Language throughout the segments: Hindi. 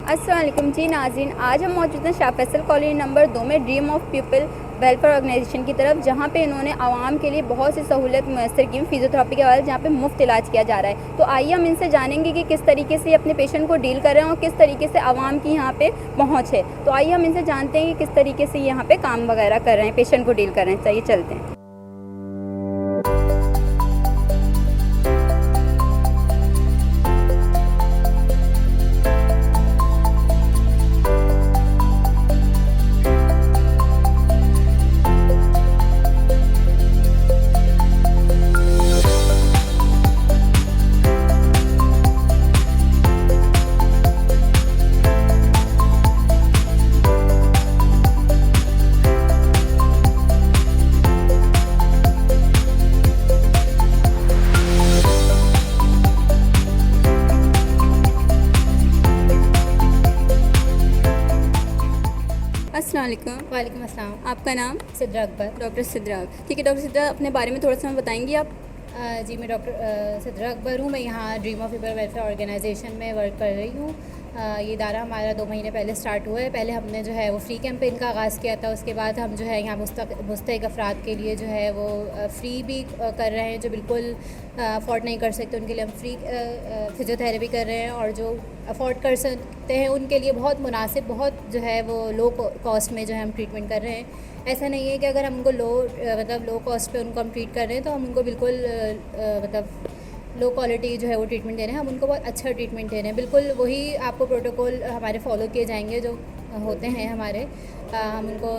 अस्सलाम वालेकुम जी नाज़रीन, आज हम मौजूद हैं शाह फैसल कॉलोनी नंबर 2 में dream of people welfare organisation की तरफ, जहां पे इन्होंने आवाम के लिए बहुत सी सहूलत मुयसर की फिजियोथेरेपी के हवाले, जहां पे मुफ्त इलाज किया जा रहा है। तो आइए हम इनसे जानेंगे कि किस तरीके से अपने पेशेंट को डील कर रहे हैं और किस तरीके से आवाम की यहाँ पे पहुँच है। तो आइए हम इनसे जानते हैं कि किस तरीके से यहाँ पे काम वगैरह कर रहे हैं, पेशेंट को डील कर रहे हैं। चलिए चलते हैं। अस्सलाम वालेकुम। वालेकुम अस्सलाम। आपका नाम? सिद्रा अकबर। डॉक्टर सिद्रा। ठीक है डॉक्टर सिद्रा, अपने बारे में थोड़ा सा हमें बताएंगी आप? जी, मैं डॉक्टर सिद्रा अकबर हूँ। मैं यहाँ dream of people welfare organisation में वर्क कर रही हूँ। ये इदारा हमारा 2 महीने पहले स्टार्ट हुआ है। पहले हमने जो है वो फ्री कैंपेन का आगाज़ किया था। उसके बाद हम जो है यहाँ मुस्तहिक अफराद के लिए जो है वो फ्री भी कर रहे हैं, जो बिल्कुल अफोर्ड नहीं कर सकते उनके लिए हम फ्री फिजियोथेरेपी कर रहे हैं, और जो अफोर्ड कर सकते हैं उनके लिए बहुत मुनासिब, बहुत जो है वो लो कॉस्ट में जो है हम ट्रीटमेंट कर रहे हैं। ऐसा नहीं है कि अगर हम उनको लो कॉस्ट पे उनको हम ट्रीट कर रहे हैं तो हम उनको बिल्कुल मतलब लो क्वालिटी जो है वो ट्रीटमेंट दे रहे हैं। हम उनको बहुत अच्छा ट्रीटमेंट दे रहे हैं। बिल्कुल वही आपको प्रोटोकॉल हमारे फॉलो किए जाएंगे जो होते हैं हमारे। हम उनको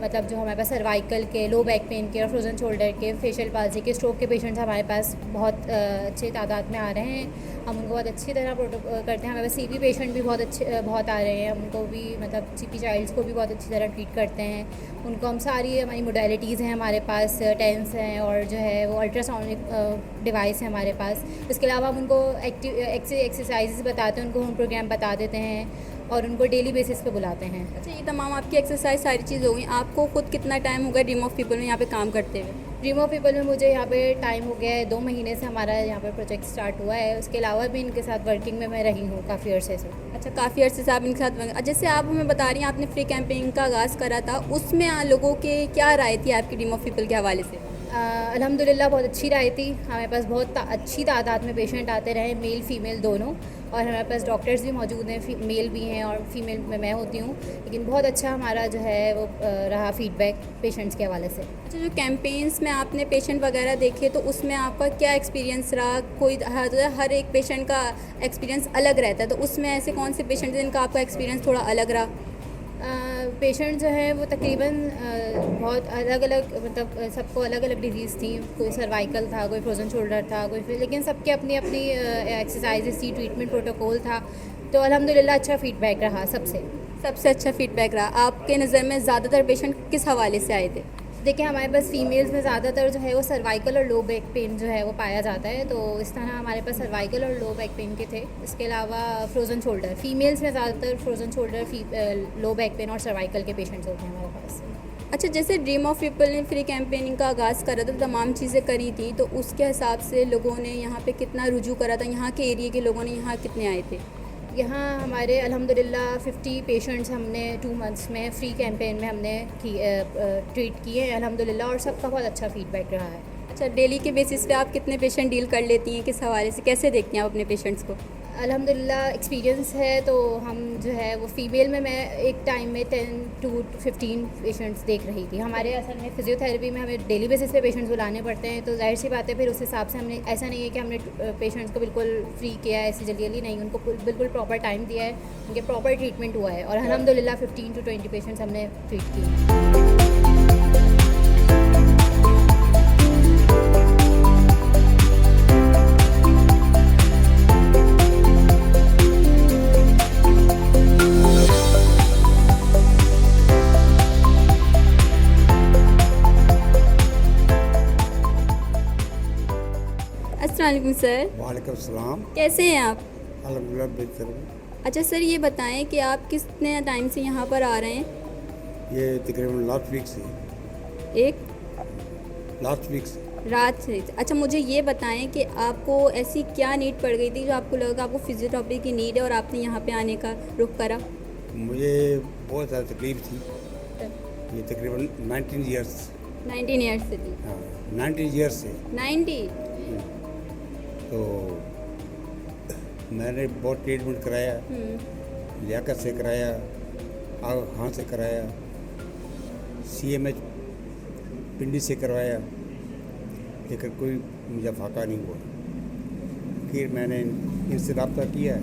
मतलब जो हमारे पास सर्वाइकल के, लो बैक पेन के और फ्रोज़न शोल्डर के, फेशियल पाल्सी के, स्ट्रोक के पेशेंट्स हमारे पास बहुत अच्छे तादाद में आ रहे हैं। हम उनको बहुत अच्छी तरह प्रोटोकॉल करते हैं। हमारे पास सीपी पेशेंट भी बहुत आ रहे हैं। हम उनको भी मतलब सीपी चाइल्ड्स को भी बहुत अच्छी तरह ट्रीट करते हैं। उनको हम सारी हमारी मोडालिटीज़ हैं हमारे पास, टेंस हैं और जो है वो अल्ट्रासाउंड डिवाइस है हमारे पास। इसके अलावा हम उनको एक्सरसाइजेस बताते हैं, उनको होम प्रोग्राम बता देते हैं और उनको डेली बेसिस पे बुलाते हैं। अच्छा, ये तमाम आपकी एक्सरसाइज सारी चीज़ हो गई। आपको खुद कितना टाइम हो गया ड्रीम ऑफ पीपल में यहाँ पे काम करते हुए? ड्रीम ऑफ पीपल में मुझे यहाँ पे टाइम हो गया है 2 महीने से हमारा यहाँ पे प्रोजेक्ट स्टार्ट हुआ है। उसके अलावा भी इनके साथ वर्किंग में मैं रही हूँ काफ़ी अरसे से। अच्छा, काफ़ी अर्से से आप इनके साथ। जैसे आप हमें बता रही हैं आपने फ्री कैंपेनिंग का आगाज़ करा था, उसमें लोगों के क्या राय थी आपकी ड्रीम ऑफ पीपल के हवाले से? अल्हम्दुलिल्लाह बहुत अच्छी राय थी। हमारे पास बहुत अच्छी तादाद में पेशेंट आते रहे, मेल फीमेल दोनों, और हमारे पास डॉक्टर्स भी मौजूद हैं, मेल भी हैं और फीमेल में मैं होती हूँ। लेकिन बहुत अच्छा हमारा जो है वो रहा फीडबैक पेशेंट्स के हवाले से। अच्छा, जो कैंपेन्स में आपने पेशेंट वगैरह देखे तो उसमें आपका क्या एक्सपीरियंस रहा? कोई हर एक पेशेंट का एक्सपीरियंस अलग रहता है, तो उसमें ऐसे कौन से पेशेंट जिनका आपका एक्सपीरियंस थोड़ा अलग रहा? पेशेंट जो है वो तकरीबन बहुत अलग अलग, मतलब सबको अलग अलग डिजीज़ थी। कोई सर्वाइकल था, कोई फ्रोज़न शोल्डर था, कोई, लेकिन सबके अपनी अपनी एक्सरसाइजेस थी, ट्रीटमेंट प्रोटोकॉल था। तो अल्हम्दुलिल्लाह अच्छा फ़ीडबैक रहा सबसे अच्छा फीडबैक रहा। आपके नज़र में ज़्यादातर पेशेंट किस हवाले से आए थे? देखिए, हमारे पास फीमेल्स में ज़्यादातर जो है वो सर्वाइकल और लो बैक पेन जो है वो पाया जाता है। तो इस तरह हमारे पास सर्वाइकल और लो बैक पेन के थे। इसके अलावा फ्रोज़न शोल्डर, फीमेल्स में ज़्यादातर frozen shoulder, low back pain और सर्वाइकल के पेशेंट्स होते हैं हमारे पास। अच्छा, जैसे ड्रीम ऑफ पीपल ने फ्री कैंपेनिंग का आगाज़ करा था, तमाम चीज़ें करी थी, तो उसके हिसाब से लोगों ने यहाँ पे कितना रुजू करा था? यहाँ के एरिया के लोगों ने यहाँ कितने आए थे? यहाँ हमारे अल्हम्दुलिल्लाह 50 पेशेंट्स हमने 2 मंथ्स में फ्री कैंपेन में हमने ट्रीट किए हैं अल्हम्दुलिल्लाह, और सबका बहुत अच्छा फ़ीडबैक रहा है। अच्छा, डेली के बेसिस पे आप कितने पेशेंट डील कर लेती हैं? किस हवाले से, कैसे देखती हैं आप अपने पेशेंट्स को? अल्हम्दुलिल्लाह एक्सपीरियंस है, तो हम जो है वो फ़ीमेल में मैं एक टाइम में 10 to 15 पेशेंट्स देख रही थी। हमारे असल में फ़िज़ियोथेरेपी में हमें डेली बेसिस पे पेशेंट्स बुलाने पड़ते हैं, तो ज़ाहिर सी बात है फिर उस हिसाब से हमने, ऐसा नहीं है कि हमने पेशेंट्स को बिल्कुल फ्री किया है ऐसी जल्दी नहीं, उनको बिल्कुल प्रॉपर टाइम दिया है, उनके प्रॉपर ट्रीटमेंट हुआ है, और अल्हम्दुलिल्लाह 15 to 20 पेशेंट्स हमने ट्रीट किए। अस्सलाम वालेकुम सर। वालेकुम सलाम। कैसे हैं आप? अल्हम्दुलिल्लाह बेहतर हूँ। अच्छा सर, ये बताएं कि आप कितने टाइम से यहाँ पर आ रहे हैं? ये तकरीबन लास्ट वीक से। एक लास्ट वीक से रात से। अच्छा, मुझे ये बताएं कि आपको ऐसी क्या नीड पड़ गई थी जो आपको लगा आपको फिजियोथेरेपी की नीड है और आपने यहाँ पे आने का रुख करा? मुझे बहुत ज़्यादा तकलीफ थी। ये तकरीबन 19 ईयर्स। 19 ईयर्स से थी। हाँ, 19 ईयर्स से। 90। तो मैंने बहुत ट्रीटमेंट कराया, लियाकत से कराया, आगा खान से कराया, CMH पिंडी से करवाया, लेकिन कोई मुझे फाका नहीं हुआ। फिर मैंने इनसे रब्ता किया,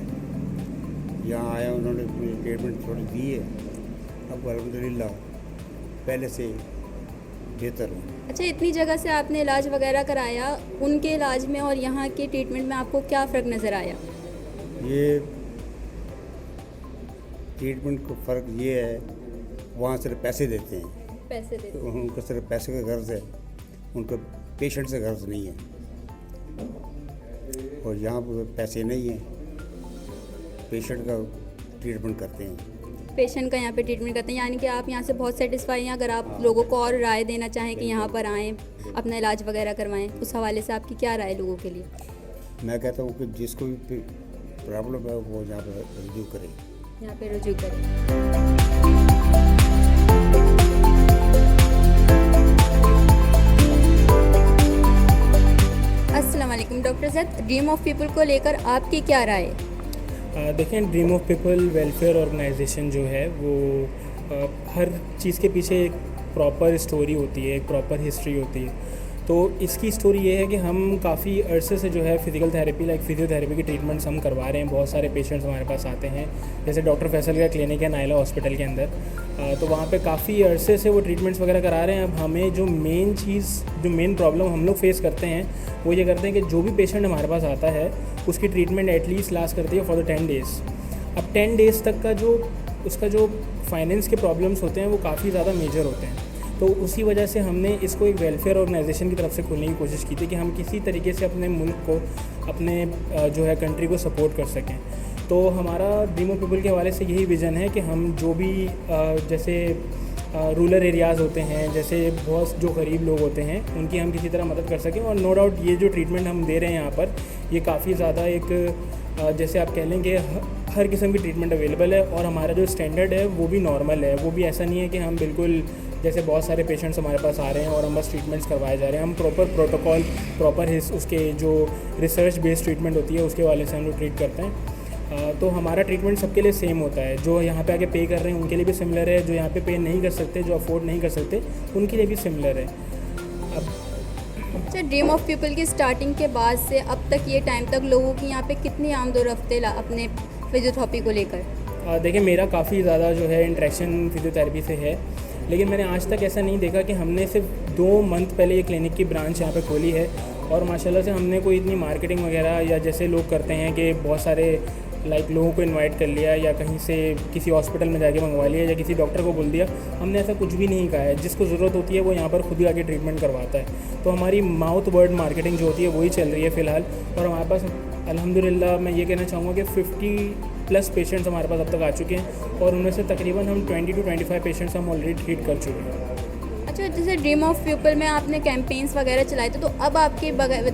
यहाँ आया, उन्होंने मुझे ट्रीटमेंट थोड़ी दी है। अब अल्हम्दुलिल्लाह पहले से बेहतर हूँ। अच्छा, इतनी जगह से आपने इलाज वगैरह कराया, उनके इलाज में और यहाँ के ट्रीटमेंट में आपको क्या फ़र्क नज़र आया? ये ट्रीटमेंट का फ़र्क ये है, वहाँ सिर्फ पैसे देते हैं, पैसे दे तो उनको सिर्फ पैसे का गर्ज है, उनको पेशेंट से गर्ज नहीं है। और यहाँ पर पैसे नहीं हैं, पेशेंट का ट्रीटमेंट करते हैं। पेशेंट का यहाँ पे ट्रीटमेंट करते हैं, यानी कि आप यहाँ से बहुत सेटिस्फाई हैं। अगर आप लोगों को और राय देना चाहें कि यहाँ पर आएँ, अपना इलाज वगैरह करवाएं, उस हवाले से आपकी क्या राय लोगों के लिए? मैं कहता हूँ कि जिसको भी प्रॉब्लम है वो यहाँ पर रुजू करे। यहाँ पे रुजू करें। अस्सलाम वालेकुम डॉक्टर साहब, ड्रीम ऑफ पीपल को लेकर आपकी क्या राय है? देखें, dream of people welfare organisation जो है वो हर चीज़ के पीछे एक प्रॉपर स्टोरी होती है, एक प्रॉपर हिस्ट्री होती है। तो इसकी स्टोरी ये है कि हम काफ़ी अरसे से जो है फ़िज़िकल थेरेपी लाइक फिजियोथेरेपी की ट्रीटमेंट्स हम करवा रहे हैं। बहुत सारे पेशेंट्स हमारे पास आते हैं, जैसे डॉक्टर फैसल का क्लिनिक है नायला हॉस्पिटल के अंदर, तो वहाँ पे काफ़ी अरसे से वो ट्रीटमेंट्स वगैरह करा रहे हैं। अब हमें जो मेन प्रॉब्लम हम लोग फेस करते हैं वो ये करते हैं कि जो भी पेशेंट हमारे पास आता है उसकी ट्रीटमेंट एटलीस्ट लास्ट करती है फॉर द 10 डेज़। अब 10 डेज़ तक का उसका जो फाइनेंस के प्रॉब्लम्स होते हैं वो काफ़ी ज़्यादा मेजर होते हैं। तो उसी वजह से हमने इसको एक वेलफेयर ऑर्गेनाइजेशन की तरफ से खोलने की कोशिश की थी कि हम किसी तरीके से अपने मुल्क को, अपने जो है कंट्री को सपोर्ट कर सकें। तो हमारा ड्रीम ऑफ पीपल के हवाले से यही विज़न है कि हम जो भी जैसे रूरल एरियाज़ होते हैं, जैसे बहुत जो गरीब लोग होते हैं, उनकी हम किसी तरह मदद कर सकें। और नो डाउट ये जो ट्रीटमेंट हम दे रहे हैं यहाँ पर, ये काफ़ी ज़्यादा एक जैसे आप कह लें कि हर किस्म की ट्रीटमेंट अवेलेबल है। और हमारा जो स्टैंडर्ड है वो भी नॉर्मल है, वो भी ऐसा नहीं है कि हम बिल्कुल जैसे बहुत सारे पेशेंट्स हमारे पास आ रहे हैं और हम बस ट्रीटमेंट्स करवाए जा रहे हैं। हम प्रॉपर प्रोटोकॉल, प्रॉपर उसके जो रिसर्च बेस्ड ट्रीटमेंट होती है उसके वाले से हम लोग ट्रीट करते हैं। तो हमारा ट्रीटमेंट सबके लिए सेम होता है। जो यहाँ पे आके पे कर रहे हैं उनके लिए भी सिमिलर है, जो यहाँ पे पे नहीं कर सकते, जो अफोर्ड नहीं कर सकते, उनके लिए भी सिमिलर है। अब अच्छा, ड्रीम ऑफ पीपल की स्टार्टिंग के बाद से अब तक ये टाइम तक लोगों की यहाँ पे कितनी आमदोरफ्त अपने फिजियोथेरेपी को लेकर? देखिए, मेरा काफ़ी ज़्यादा जो है इंटरेक्शन फिजियोथेरेपी से है, लेकिन मैंने आज तक ऐसा नहीं देखा कि हमने सिर्फ 2 मंथ पहले ये क्लिनिक की ब्रांच यहाँ पे खोली है और माशाल्लाह से हमने कोई इतनी मार्केटिंग वगैरह या जैसे लोग करते हैं कि बहुत सारे लोगों को इनवाइट कर लिया या कहीं से किसी हॉस्पिटल में जाके मंगवा लिया या किसी डॉक्टर को बोल दिया, हमने ऐसा कुछ भी नहीं कहा है। जिसको ज़रूरत होती है वो यहाँ पर खुद ही आके ट्रीटमेंट करवाता है। तो हमारी माउथ वर्ड मार्केटिंग जो होती है वही चल रही है फ़िलहाल। और हमारे पास अल्हम्दुलिल्लाह मैं ये कहना चाहूँगा कि 50+ पेशेंट्स हमारे पास अब तक आ चुके हैं और उनमें से तकरीबन हम 20 to 25 पेशेंट्स हम ऑलरेडी ट्रीट कर चुके हैं। अच्छा, जैसे ड्रीम ऑफ पीपल में आपने कैंपेन्स वगैरह चलाए थे, तो अब आपके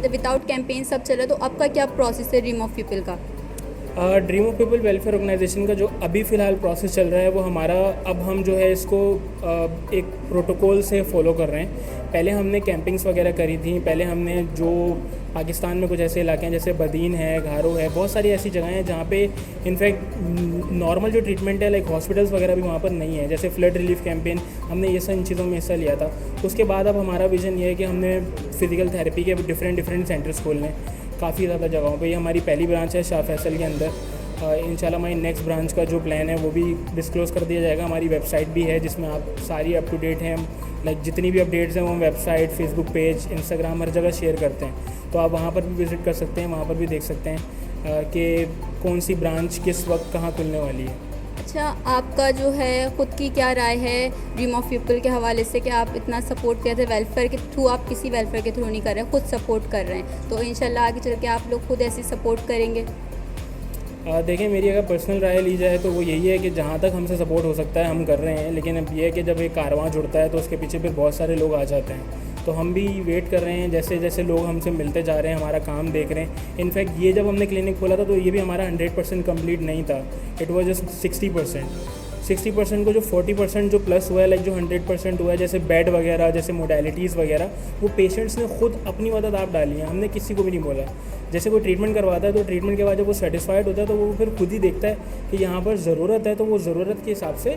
विदाउट कैंपेन सब चल रहा है, तो अब का क्या प्रोसेस है ड्रीम ऑफ पीपल का? Dream of people welfare organisation का जो अभी फ़िलहाल प्रोसेस चल रहा है वो हमारा, अब हम जो है इसको एक प्रोटोकॉल से फॉलो कर रहे हैं। पहले हमने कैंपिंग्स वगैरह करी थी। पहले हमने जो पाकिस्तान में कुछ ऐसे इलाके हैं जैसे बदीन है, घारो है, बहुत सारी ऐसी जगहें हैं जहाँ पे इनफैक्ट नॉर्मल जो ट्रीटमेंट है लाइक हॉस्पिटल्स वगैरह भी वहाँ पर नहीं है। जैसे फ्लड रिलीफ कैंपेन हमने ये सब इन चीज़ों में हिस्सा लिया था। उसके बाद अब हमारा विज़न ये है कि हमने फ़िज़िकल थेरेपी के डिफरेंट सेंटर्स खोलने काफ़ी ज़्यादा जगहों पे। ये हमारी पहली ब्रांच है शाह फैसल के अंदर। इंशाल्लाह हमारी नेक्स्ट ब्रांच का जो प्लान है वो भी डिस्क्लोज़ कर दिया जाएगा। हमारी वेबसाइट भी है जिसमें आप सारी अप टू डेट हैं, लाइक जितनी भी अपडेट्स हैं वो हम वेबसाइट, फेसबुक पेज, इंस्टाग्राम हर जगह शेयर करते हैं। तो आप वहाँ पर भी विज़िट कर सकते हैं, वहाँ पर भी देख सकते हैं कि कौन सी ब्रांच किस वक्त कहाँ खुलने वाली है। अच्छा, आपका जो है ख़ुद की क्या राय है ड्रीम ऑफ पीपल के हवाले से कि आप इतना सपोर्ट करते हैं वेलफेयर के थ्रू, आप किसी वेलफेयर के थ्रू नहीं कर रहे हैं, खुद सपोर्ट कर रहे हैं, तो इंशाल्लाह आगे चल के आप लोग खुद ऐसी सपोर्ट करेंगे? देखिए, मेरी अगर पर्सनल राय ली जाए तो वो यही है कि जहाँ तक हमसे सपोर्ट हो सकता है हम कर रहे हैं, लेकिन अब ये है कि जब एक कारवां जुड़ता है तो उसके पीछे फिर बहुत सारे लोग आ जाते हैं। तो हम भी वेट कर रहे हैं, जैसे जैसे लोग हमसे मिलते जा रहे हैं, हमारा काम देख रहे हैं। इनफैक्ट ये जब हमने क्लिनिक खोला था तो ये भी हमारा 100% कंप्लीट नहीं था, इट वाज जस्ट 60% को जो 40% जो प्लस हुआ है, लाइक जो 100% हुआ है, जैसे बेड वगैरह, जैसे मोडालिटीज़ वगैरह, वो पेशेंट्स ने खुद अपनी मदद आप डाली है, हमने किसी को भी नहीं बोला। जैसे कोई ट्रीटमेंट करवाता है तो ट्रीटमेंट के बाद जब वो सेटिस्फाइड होता है तो वो फिर खुद ही देखता है कि यहाँ पर ज़रूरत है, तो वो ज़रूरत के हिसाब से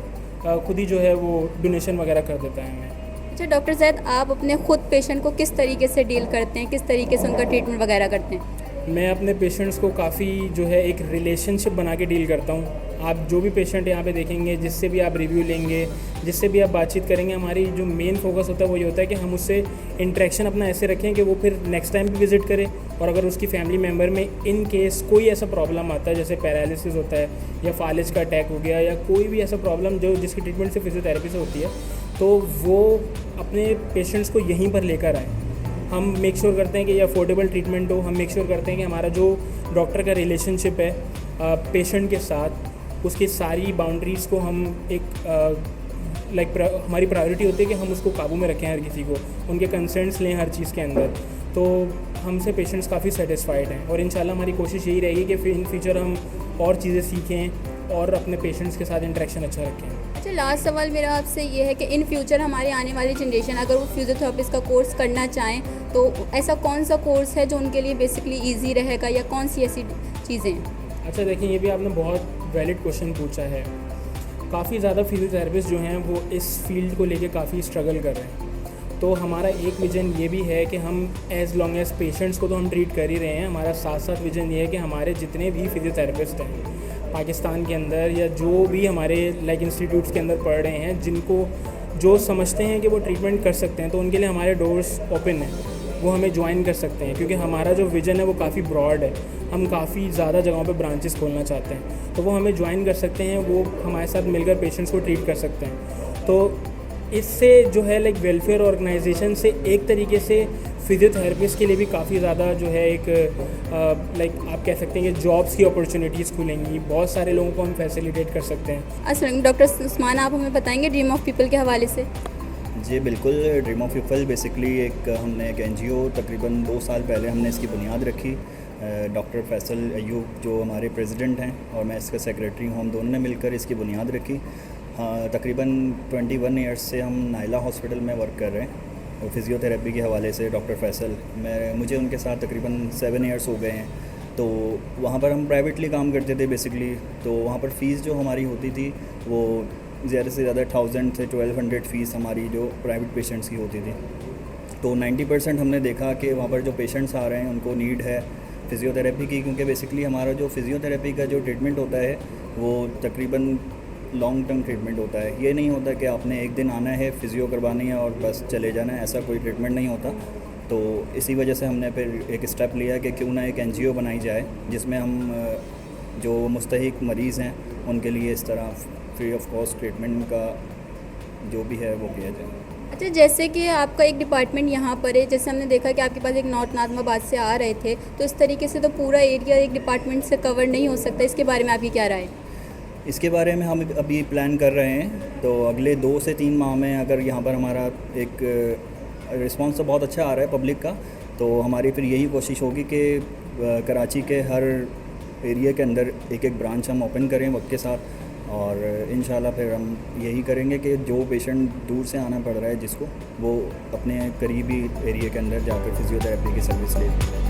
खुद ही जो है वो डोनेशन वगैरह कर देता है हमें। अच्छा डॉक्टर ज़ैद, आप अपने खुद पेशेंट को किस तरीके से डील करते हैं, किस तरीके से उनका ट्रीटमेंट वगैरह करते हैं? मैं अपने पेशेंट्स को काफ़ी जो है एक रिलेशनशिप बना के डील करता हूँ। आप जो भी पेशेंट यहाँ पे देखेंगे, जिससे भी आप रिव्यू लेंगे, जिससे भी आप बातचीत करेंगे, हमारी जो मेन फोकस होता है वो ये होता है कि हम उससे इंटरेक्शन अपना ऐसे रखें कि वो फिर नेक्स्ट टाइम भी विज़िट करे। और अगर उसकी फैमिली मेम्बर में इन केस कोई ऐसा प्रॉब्लम आता है, जैसे पैरालिसिस होता है या फालिज का अटैक हो गया या कोई भी ऐसा प्रॉब्लम जो जिसकी ट्रीटमेंट से फिजियोथेरेपी से होती है, तो वो अपने पेशेंट्स को यहीं पर लेकर आए। हम मेक श्योर करते हैं कि ये अफोर्डेबल ट्रीटमेंट हो। हम मेक श्योर करते हैं कि हमारा जो डॉक्टर का रिलेशनशिप है पेशेंट के साथ, उसकी सारी बाउंड्रीज़ को हम एक हमारी प्रायोरिटी होती है कि हम उसको काबू में रखें, हर किसी को उनके कंसर्न्स लें हर चीज़ के अंदर। तो हमसे पेशेंट्स काफ़ी सेटिस्फाइड हैं और इंशाल्लाह हमारी कोशिश यही रहेगी कि इन फ्यूचर हम और चीज़ें सीखें और अपने पेशेंट्स के साथ इंटरेक्शन अच्छा रखें। अच्छा, लास्ट सवाल मेरा आपसे ये है कि इन फ्यूचर हमारी आने वाली जनरेशन अगर वो फिजियोथेरेपिस्ट का कोर्स करना चाहें तो ऐसा कौन सा कोर्स है जो उनके लिए बेसिकली ईजी रहेगा, या कौन सी ऐसी चीज़ें हैं? अच्छा देखिए, ये भी आपने बहुत वैलिड क्वेश्चन पूछा है। काफ़ी ज़्यादा फिजियोथेरेपिस्ट जो हैं वो इस फील्ड को लेके काफ़ी स्ट्रगल कर रहे हैं। तो हमारा एक विज़न ये भी है कि हम एज़ लॉन्ग एज़ पेशेंट्स को तो हम ट्रीट कर ही रहे हैं, हमारा साथ साथ विज़न ये है कि हमारे जितने भी फिजियोथेरेपिस्ट हैं पाकिस्तान के अंदर या जो भी हमारे लाइक इंस्टीट्यूट्स के अंदर पढ़ रहे हैं, जिनको जो समझते हैं कि वो ट्रीटमेंट कर सकते हैं, तो उनके लिए हमारे डोर्स ओपन हैं, वो हमें ज्वाइन कर सकते हैं। क्योंकि हमारा जो विज़न है वो काफ़ी ब्रॉड है, हम काफ़ी ज़्यादा जगहों पे ब्रांचेस खोलना चाहते हैं, तो वो हमें ज्वाइन कर सकते हैं, वो हमारे साथ मिलकर पेशेंट्स को ट्रीट कर सकते हैं। तो इससे जो है लाइक वेलफेयर ऑर्गेनाइजेशन से एक तरीके से फिजियोथेरेपिस्ट के लिए भी काफ़ी ज़्यादा जो है एक लाइक आप कह सकते हैं कि जॉब्स की अपॉर्चुनिटीज़ खुलेंगी, बहुत सारे लोगों को हम फैसिलिटेट कर सकते हैं। अस्सलाम डॉक्टर उस्मान, आप हमें बताएंगे ड्रीम ऑफ पीपल के हवाले से? जी बिल्कुल, ड्रीम ऑफ पीपल बेसिकली हमने एक एनजीओ तकरीबन 2 साल पहले हमने इसकी बुनियाद रखी। डॉक्टर फैसल अयूब जो हमारे प्रेसिडेंट हैं और मैं इसका सेक्रेटरी हूँ, हम दोनों ने मिलकर इसकी बुनियाद रखी। तकरीबन 21 ईयर्स से हम नाइला हॉस्पिटल में वर्क कर रहे हैं और फिज़ियोथेरेपी के हवाले से डॉक्टर फैसल, मुझे उनके साथ तकरीबन 7 ईयर्स हो गए हैं। तो वहाँ पर हम प्राइवेटली काम करते थे बेसिकली। तो वहाँ पर फ़ीस जो हमारी होती थी वो ज़्यादा से ज़्यादा 1000 से 1200 फ़ीस हमारी जो प्राइवेट पेशेंट्स की होती थी। तो 90% हमने देखा कि वहाँ पर जो पेशेंट्स आ रहे हैं उनको नीड है फ़िज़ियोथेरेपी की, क्योंकि बेसिकली हमारा जो फ़िज़ियोथेरेपी का जो ट्रीटमेंट होता है वो तकरीबन लॉन्ग टर्म ट्रीटमेंट होता है। ये नहीं होता कि आपने एक दिन आना है, फ़िज़ियो करवानी है और बस चले जाना है, ऐसा कोई ट्रीटमेंट नहीं होता। तो इसी वजह से हमने फिर एक स्टेप लिया कि क्यों ना एक एनजीओ बनाई जाए जिसमें हम जो मुस्तहिक मरीज़ हैं उनके लिए इस तरह फ्री ऑफ कॉस्ट ट्रीटमेंट का जो भी है वो किया जाए। अच्छा, जैसे कि आपका एक डिपार्टमेंट यहाँ पर है, जैसे हमने देखा कि आपके पास एक नॉर्थ नाज़िमाबाद से आ रहे थे, तो इस तरीके से तो पूरा एरिया एक डिपार्टमेंट से कवर नहीं हो सकता, इसके बारे में आपकी क्या राय है? इसके बारे में हम अभी प्लान कर रहे हैं। तो अगले 2 से 3 माह में अगर यहाँ पर हमारा एक रिस्पांस तो बहुत अच्छा आ रहा है पब्लिक का, तो हमारी फिर यही कोशिश होगी कि कराची के हर एरिया के अंदर एक एक ब्रांच हम ओपन करें वक्त के साथ। और इंशाल्लाह फिर हम यही करेंगे कि जो पेशेंट दूर से आना पड़ रहा है जिसको, वो अपने करीबी एरिया के अंदर जाकर फिज़ियोथेरेपी की सर्विस ले।